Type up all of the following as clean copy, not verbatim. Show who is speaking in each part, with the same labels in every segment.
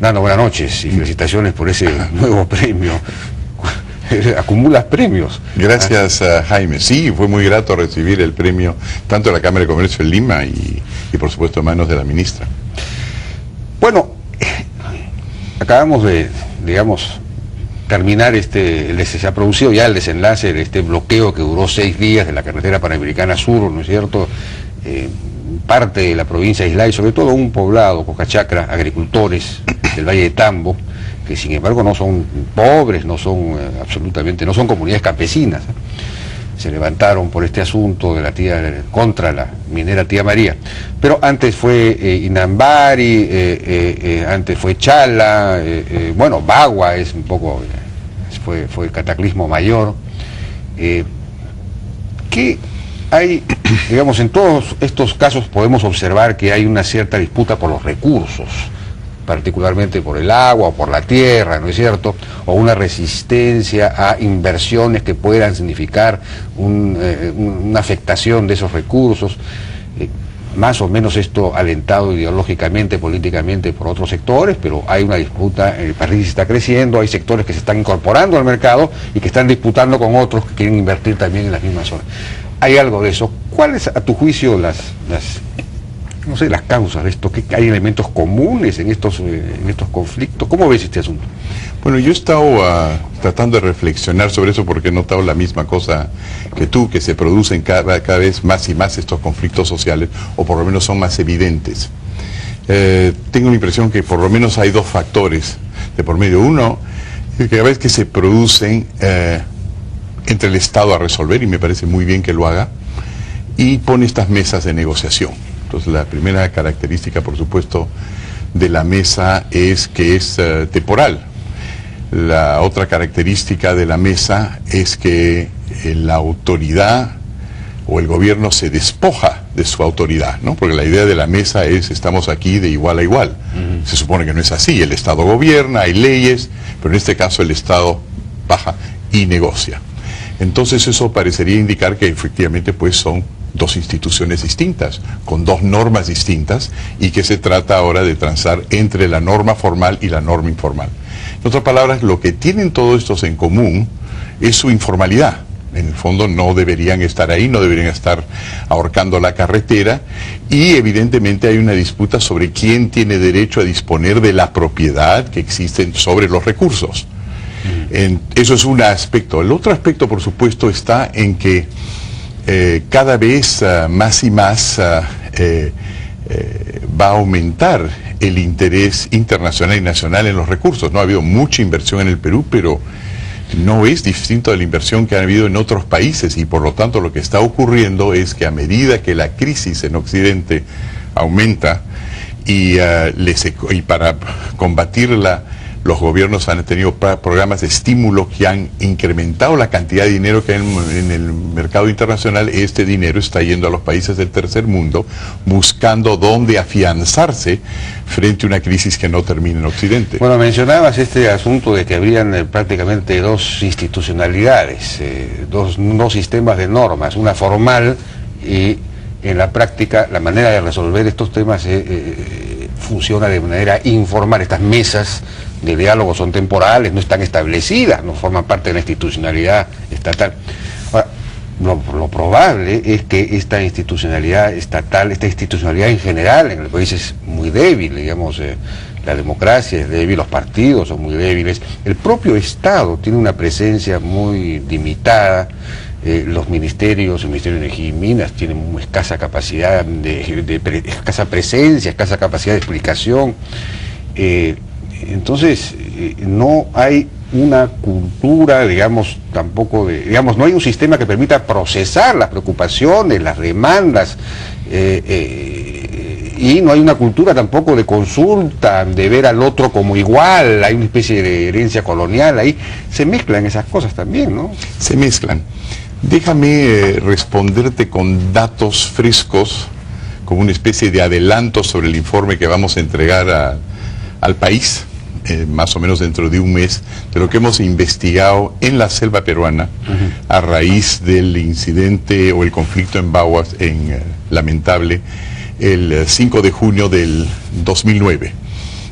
Speaker 1: Nano, buenas noches y felicitaciones por ese nuevo premio. Acumulas premios.
Speaker 2: Gracias, Jaime. Sí, fue muy grato recibir el premio tanto de la Cámara de Comercio de Lima y por supuesto en manos de la ministra.
Speaker 1: Bueno, acabamos de, digamos, terminar se ha producido ya el desenlace de este bloqueo que duró 6 días de la carretera Panamericana Sur, ¿no es cierto? Parte de la provincia de Islay, y sobre todo un poblado, Cocachacra, agricultores del Valle de Tambo, que sin embargo no son pobres, no son absolutamente, no son comunidades campesinas. Se levantaron por este asunto de contra la minera Tía María. Pero antes fue Inambari, antes fue Chala, bueno, Bagua es un poco, fue el cataclismo mayor. ¿Qué hay, digamos, en todos estos casos podemos observar que hay una cierta disputa por los recursos, particularmente por el agua o por la tierra, ¿no es cierto? O una resistencia a inversiones que puedan significar una afectación de esos recursos, más o menos esto alentado ideológicamente, políticamente por otros sectores, pero hay una disputa, el país está creciendo, hay sectores que se están incorporando al mercado y que están disputando con otros que quieren invertir también en las mismas zonas. Hay algo de eso. ¿Cuáles, a tu juicio, las causas de esto? ¿Hay elementos comunes en estos conflictos? ¿Cómo ves este asunto?
Speaker 2: Bueno, yo he estado tratando de reflexionar sobre eso porque he notado la misma cosa que tú, que se producen cada vez más y más estos conflictos sociales, o por lo menos son más evidentes. Tengo la impresión que por lo menos hay 2 factores de por medio. Uno, que cada vez que se producen, entre el Estado a resolver, y me parece muy bien que lo haga, y pone estas mesas de negociación. Entonces, la primera característica, por supuesto, de la mesa es que es temporal. La otra característica de la mesa es que la autoridad o el gobierno se despoja de su autoridad, ¿no? Porque la idea de la mesa es, estamos aquí de igual a igual. Se supone que no es así. El Estado gobierna, hay leyes, pero en este caso el Estado baja y negocia. Entonces eso parecería indicar que efectivamente pues son 2 instituciones distintas, con 2 normas distintas, y que se trata ahora de transar entre la norma formal y la norma informal. En otras palabras, lo que tienen todos estos en común es su informalidad. En el fondo no deberían estar ahí, no deberían estar ahorcando la carretera, y evidentemente hay una disputa sobre quién tiene derecho a disponer de la propiedad que existe sobre los recursos. Eso es un aspecto. El otro aspecto, por supuesto, está en que cada vez más y más va a aumentar el interés internacional y nacional en los recursos. No ha habido mucha inversión en el Perú, pero no es distinto de la inversión que ha habido en otros países, y por lo tanto lo que está ocurriendo es que a medida que la crisis en Occidente aumenta y para combatirla, los gobiernos han tenido programas de estímulo que han incrementado la cantidad de dinero que hay en el mercado internacional. Este dinero está yendo a los países del tercer mundo buscando dónde afianzarse frente a una crisis que no termina en Occidente.
Speaker 1: Bueno, mencionabas este asunto de que habrían prácticamente 2 institucionalidades, dos sistemas de normas, una formal, y en la práctica la manera de resolver estos temas funciona de manera informal. Estas mesas de diálogo son temporales, no están establecidas, no forman parte de la institucionalidad estatal. Ahora, lo probable es que esta institucionalidad estatal, esta institucionalidad en general en el país es muy débil, digamos, la democracia es débil, los partidos son muy débiles, el propio Estado tiene una presencia muy limitada. Los ministerios, el Ministerio de Energía y Minas tienen una escasa capacidad escasa presencia, escasa capacidad de explicación. Entonces, no hay una cultura, digamos, tampoco no hay un sistema que permita procesar las preocupaciones, las demandas, y no hay una cultura tampoco de consulta, de ver al otro como igual. Hay una especie de herencia colonial ahí. Se mezclan esas cosas también, ¿no?
Speaker 2: Se mezclan. Déjame responderte con datos frescos, como una especie de adelanto sobre el informe que vamos a entregar al país, más o menos dentro de un mes, de lo que hemos investigado en la selva peruana a raíz del incidente o el conflicto en Baguas, lamentable, el 5 de junio del 2009.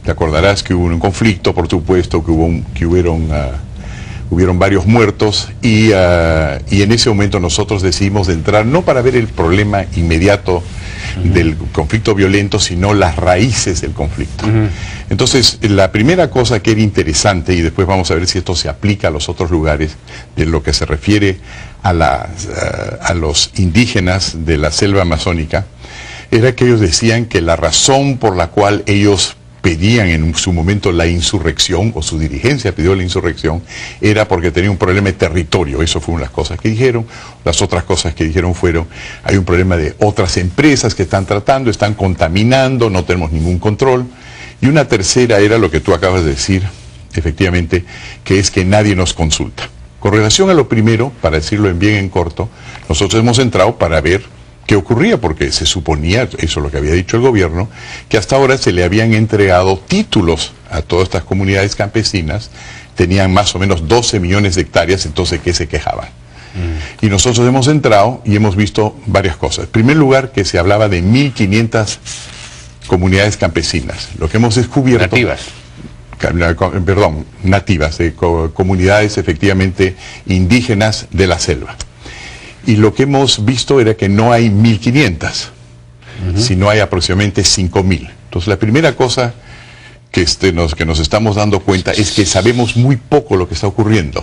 Speaker 2: Te acordarás que hubo un conflicto, por supuesto, que hubieron varios muertos y en ese momento nosotros decidimos de entrar no para ver el problema inmediato del conflicto violento, sino las raíces del conflicto. Entonces, la primera cosa que era interesante, y después vamos a ver si esto se aplica a los otros lugares, de lo que se refiere a los indígenas de la selva amazónica, era que ellos decían que la razón por la cual ellos pedían en su momento la insurrección, o su dirigencia pidió la insurrección, era porque tenía un problema de territorio. Eso fue una de las cosas que dijeron. Las otras cosas que dijeron fueron, hay un problema de otras empresas que están tratando, están contaminando, no tenemos ningún control. Y una tercera era lo que tú acabas de decir, efectivamente, que es que nadie nos consulta. Con relación a lo primero, para decirlo bien en corto, nosotros hemos entrado para ver qué ocurría, porque se suponía, eso es lo que había dicho el gobierno, que hasta ahora se le habían entregado títulos a todas estas comunidades campesinas, tenían más o menos 12 millones de hectáreas, entonces ¿qué se quejaban? Y nosotros hemos entrado y hemos visto varias cosas. En primer lugar, que se hablaba de 1.500 comunidades campesinas. Lo que hemos descubierto...
Speaker 1: Nativas.
Speaker 2: Perdón, nativas, comunidades efectivamente indígenas de la selva. Y lo que hemos visto era que no hay 1.500, sino hay aproximadamente 5.000. Entonces la primera cosa que nos estamos dando cuenta es que sabemos muy poco lo que está ocurriendo.